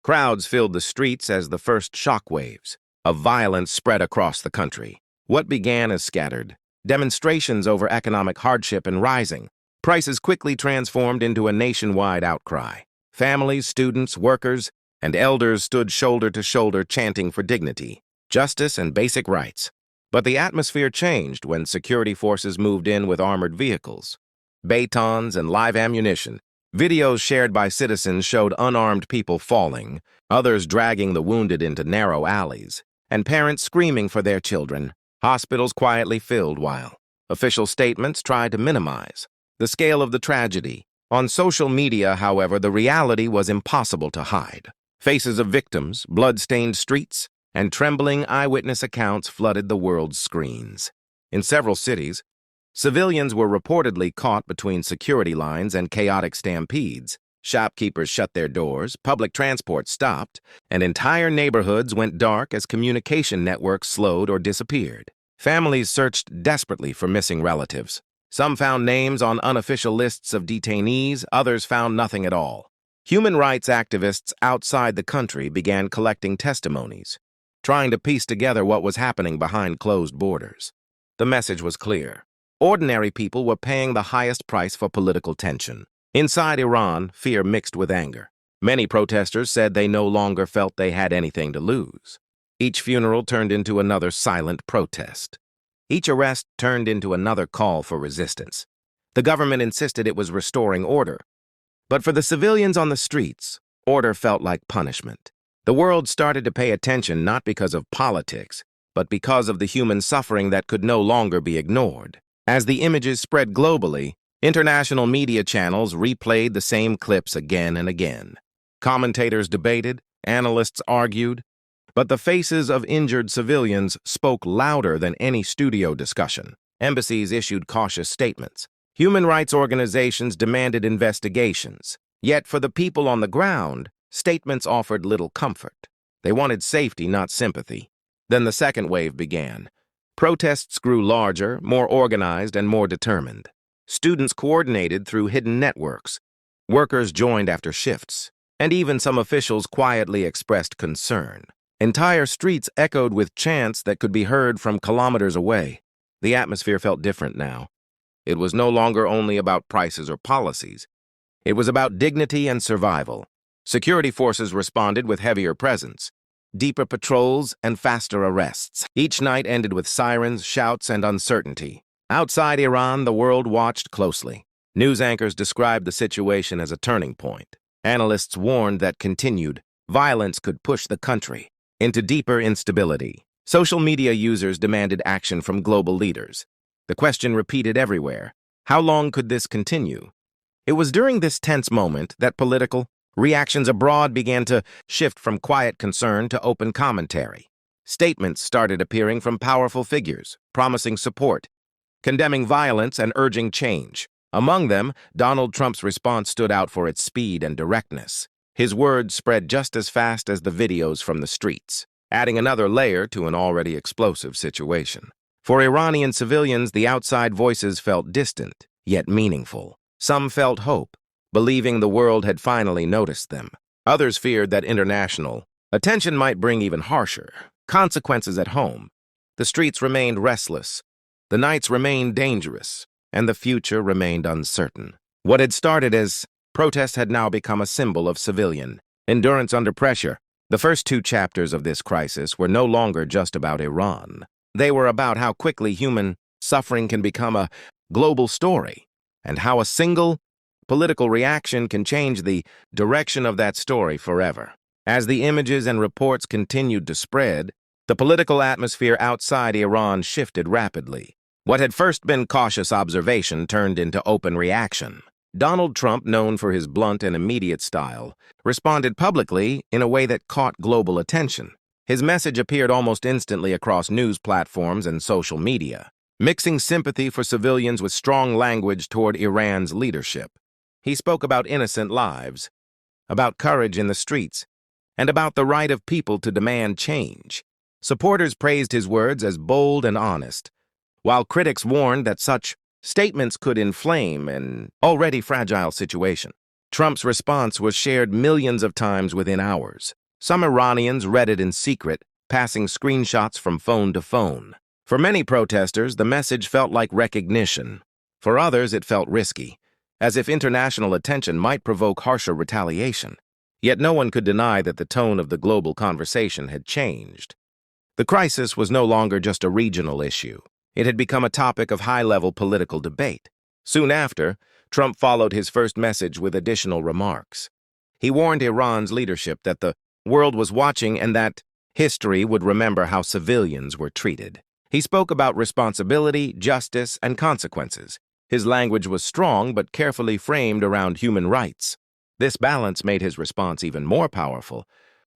Crowds filled the streets as the first shockwaves of violence spread across the country. What began as scattered demonstrations over economic hardship and rising prices quickly transformed into a nationwide outcry. Families, students, workers, and elders stood shoulder to shoulder chanting for dignity, justice, and basic rights. But the atmosphere changed when security forces moved in with armored vehicles, batons, and live ammunition. Videos shared by citizens showed unarmed people falling, others dragging the wounded into narrow alleys, and parents screaming for their children. Hospitals quietly filled while official statements tried to minimize the scale of the tragedy. On social media, however, the reality was impossible to hide. Faces of victims, blood-stained streets, and trembling eyewitness accounts flooded the world's screens. In several cities, civilians were reportedly caught between security lines and chaotic stampedes. Shopkeepers shut their doors, public transport stopped, and entire neighborhoods went dark as communication networks slowed or disappeared. Families searched desperately for missing relatives. Some found names on unofficial lists of detainees, others found nothing at all. Human rights activists outside the country began collecting testimonies, trying to piece together what was happening behind closed borders. The message was clear. Ordinary people were paying the highest price for political tension. Inside Iran, fear mixed with anger. Many protesters said they no longer felt they had anything to lose. Each funeral turned into another silent protest. Each arrest turned into another call for resistance. The government insisted it was restoring order. But for the civilians on the streets, order felt like punishment. The world started to pay attention not because of politics, but because of the human suffering that could no longer be ignored. As the images spread globally, international media channels replayed the same clips again and again. Commentators debated, analysts argued, but the faces of injured civilians spoke louder than any studio discussion. Embassies issued cautious statements. Human rights organizations demanded investigations. Yet for the people on the ground, statements offered little comfort. They wanted safety, not sympathy. Then the second wave began. Protests grew larger, more organized, and more determined. Students coordinated through hidden networks. Workers joined after shifts. And even some officials quietly expressed concern. Entire streets echoed with chants that could be heard from kilometers away. The atmosphere felt different now. It was no longer only about prices or policies. It was about dignity and survival. Security forces responded with heavier presence, deeper patrols, and faster arrests. Each night ended with sirens, shouts, and uncertainty. Outside Iran, the world watched closely. News anchors described the situation as a turning point. Analysts warned that continued violence could push the country into deeper instability. Social media users demanded action from global leaders. The question repeated everywhere: how long could this continue? It was during this tense moment that political reactions abroad began to shift from quiet concern to open commentary. Statements started appearing from powerful figures, promising support, condemning violence, and urging change. Among them, Donald Trump's response stood out for its speed and directness. His words spread just as fast as the videos from the streets, adding another layer to an already explosive situation. For Iranian civilians, the outside voices felt distant, yet meaningful. Some felt hope, believing the world had finally noticed them. Others feared that international attention might bring even harsher consequences at home. The streets remained restless, the nights remained dangerous, and the future remained uncertain. What had started as protests had now become a symbol of civilian endurance under pressure. The first two chapters of this crisis were no longer just about Iran. They were about how quickly human suffering can become a global story, and how a single political reaction can change the direction of that story forever. As the images and reports continued to spread, the political atmosphere outside Iran shifted rapidly. What had first been cautious observation turned into open reaction. Donald Trump, known for his blunt and immediate style, responded publicly in a way that caught global attention. His message appeared almost instantly across news platforms and social media, mixing sympathy for civilians with strong language toward Iran's leadership. He spoke about innocent lives, about courage in the streets, and about the right of people to demand change. Supporters praised his words as bold and honest, while critics warned that such statements could inflame an already fragile situation. Trump's response was shared millions of times within hours. Some Iranians read it in secret, passing screenshots from phone to phone. For many protesters, the message felt like recognition. For others, it felt risky, as if international attention might provoke harsher retaliation. Yet no one could deny that the tone of the global conversation had changed. The crisis was no longer just a regional issue. It had become a topic of high-level political debate. Soon after, Trump followed his first message with additional remarks. He warned Iran's leadership that the world was watching and that history would remember how civilians were treated. He spoke about responsibility, justice, and consequences. His language was strong but carefully framed around human rights. This balance made his response even more powerful,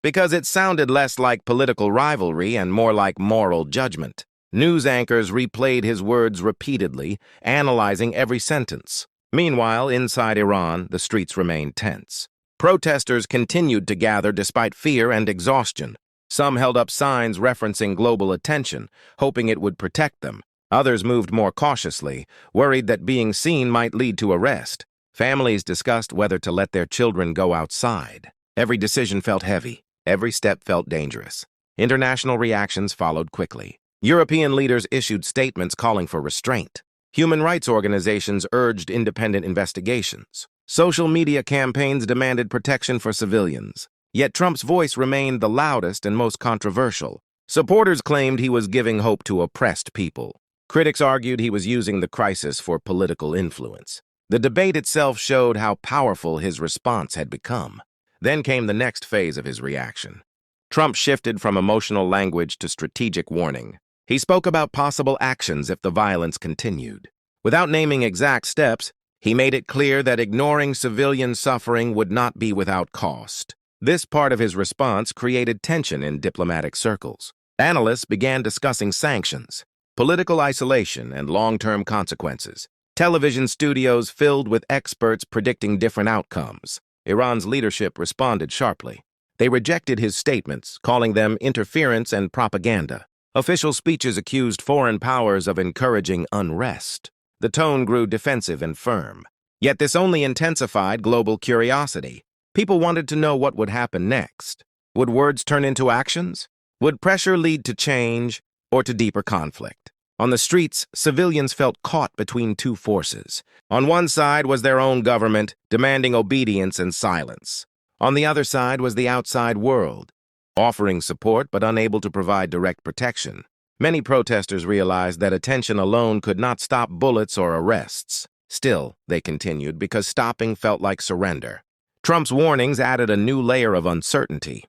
because it sounded less like political rivalry and more like moral judgment. News anchors replayed his words repeatedly, analyzing every sentence. Meanwhile, inside Iran, the streets remained tense. Protesters continued to gather despite fear and exhaustion. Some held up signs referencing global attention, hoping it would protect them. Others moved more cautiously, worried that being seen might lead to arrest. Families discussed whether to let their children go outside. Every decision felt heavy. Every step felt dangerous. International reactions followed quickly. European leaders issued statements calling for restraint. Human rights organizations urged independent investigations. Social media campaigns demanded protection for civilians. Yet Trump's voice remained the loudest and most controversial. Supporters claimed he was giving hope to oppressed people. Critics argued he was using the crisis for political influence. The debate itself showed how powerful his response had become. Then came the next phase of his reaction. Trump shifted from emotional language to strategic warning. He spoke about possible actions if the violence continued. Without naming exact steps, he made it clear that ignoring civilian suffering would not be without cost. This part of his response created tension in diplomatic circles. Analysts began discussing sanctions, political isolation, and long-term consequences. Television studios filled with experts predicting different outcomes. Iran's leadership responded sharply. They rejected his statements, calling them interference and propaganda. Official speeches accused foreign powers of encouraging unrest. The tone grew defensive and firm. Yet this only intensified global curiosity. People wanted to know what would happen next. Would words turn into actions? Would pressure lead to change or to deeper conflict? On the streets, civilians felt caught between two forces. On one side was their own government, demanding obedience and silence. On the other side was the outside world, offering support but unable to provide direct protection. Many protesters realized that attention alone could not stop bullets or arrests. Still, they continued because stopping felt like surrender. Trump's warnings added a new layer of uncertainty.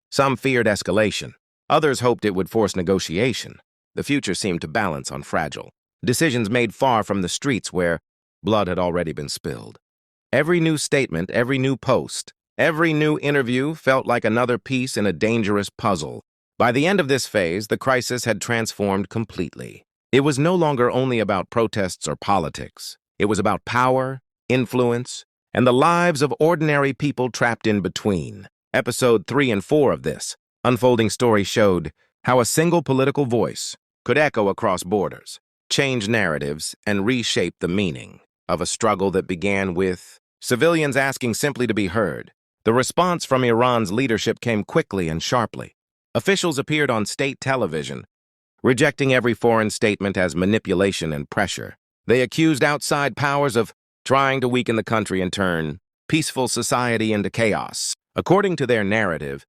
Some feared escalation. Others hoped it would force negotiation. The future seemed to balance on fragile. Decisions made far from the streets where blood had already been spilled. Every new statement, every new post, every new interview felt like another piece in a dangerous puzzle. By the end of this phase, the crisis had transformed completely. It was no longer only about protests or politics. It was about power, influence, and the lives of ordinary people trapped in between. Episode 3 and 4 of this unfolding story showed how a single political voice could echo across borders, change narratives, and reshape the meaning of a struggle that began with civilians asking simply to be heard. The response from Iran's leadership came quickly and sharply. Officials appeared on state television, rejecting every foreign statement as manipulation and pressure. They accused outside powers of trying to weaken the country and turn peaceful society into chaos. According to their narrative,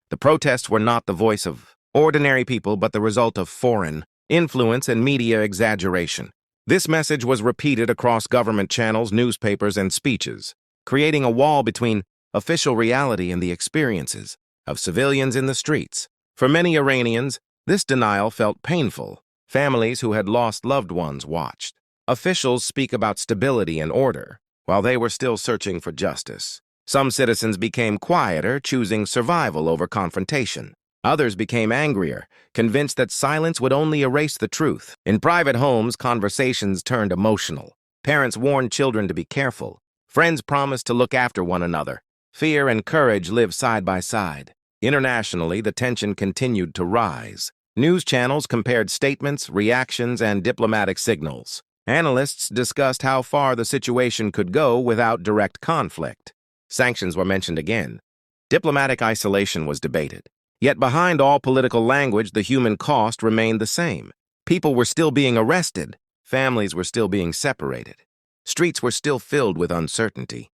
the protests were not the voice of ordinary people, but the result of foreign influence and media exaggeration. This message was repeated across government channels, newspapers, and speeches, creating a wall between official reality and the experiences of civilians in the streets. For many Iranians, this denial felt painful. Families who had lost loved ones watched. Officials speak about stability and order, while they were still searching for justice. Some citizens became quieter, choosing survival over confrontation. Others became angrier, convinced that silence would only erase the truth. In private homes, conversations turned emotional. Parents warned children to be careful. Friends promised to look after one another. Fear and courage lived side by side. Internationally, the tension continued to rise. News channels compared statements, reactions, and diplomatic signals. Analysts discussed how far the situation could go without direct conflict. Sanctions were mentioned again. Diplomatic isolation was debated. Yet behind all political language, the human cost remained the same. People were still being arrested. Families were still being separated. Streets were still filled with uncertainty.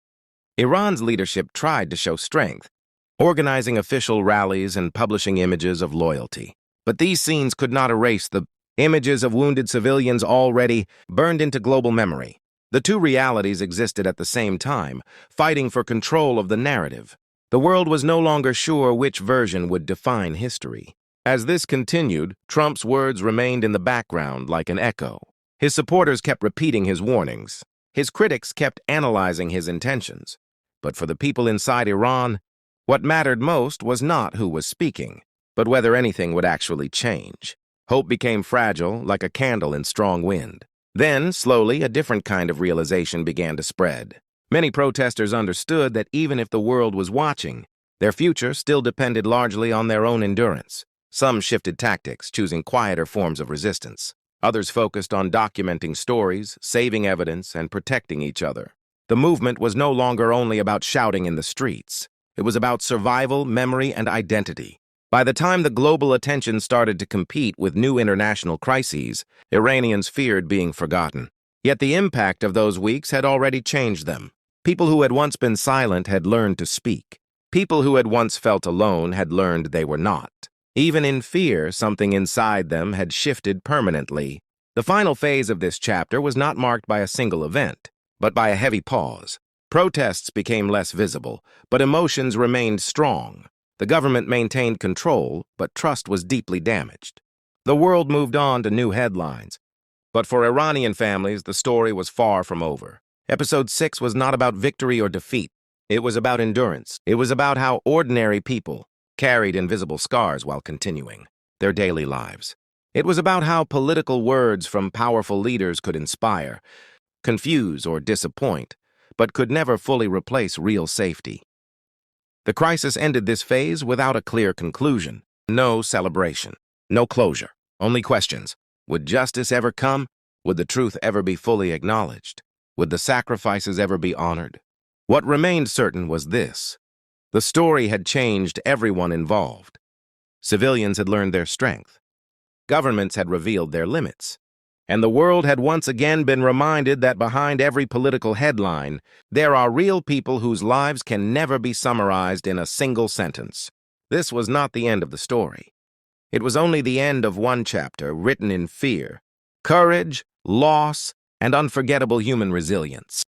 Iran's leadership tried to show strength, organizing official rallies and publishing images of loyalty. But these scenes could not erase the images of wounded civilians already burned into global memory. The two realities existed at the same time, fighting for control of the narrative. The world was no longer sure which version would define history. As this continued, Trump's words remained in the background like an echo. His supporters kept repeating his warnings. His critics kept analyzing his intentions. But for the people inside Iran, what mattered most was not who was speaking, but whether anything would actually change. Hope became fragile, like a candle in strong wind. Then, slowly, a different kind of realization began to spread. Many protesters understood that even if the world was watching, their future still depended largely on their own endurance. Some shifted tactics, choosing quieter forms of resistance. Others focused on documenting stories, saving evidence, and protecting each other. The movement was no longer only about shouting in the streets. It was about survival, memory, and identity. By the time the global attention started to compete with new international crises, Iranians feared being forgotten. Yet the impact of those weeks had already changed them. People who had once been silent had learned to speak. People who had once felt alone had learned they were not. Even in fear, something inside them had shifted permanently. The final phase of this chapter was not marked by a single event, but by a heavy pause. Protests became less visible, but emotions remained strong. The government maintained control, but trust was deeply damaged. The world moved on to new headlines. But for Iranian families, the story was far from over. Episode 6 was not about victory or defeat. It was about endurance. It was about how ordinary people carried invisible scars while continuing their daily lives. It was about how political words from powerful leaders could inspire, confuse, or disappoint, but could never fully replace real safety. The crisis ended this phase without a clear conclusion. No celebration, no closure, only questions. Would justice ever come? Would the truth ever be fully acknowledged? Would the sacrifices ever be honored? What remained certain was this: the story had changed everyone involved. Civilians had learned their strength. Governments had revealed their limits. And the world had once again been reminded that behind every political headline, there are real people whose lives can never be summarized in a single sentence. This was not the end of the story. It was only the end of one chapter written in fear, courage, loss, and unforgettable human resilience.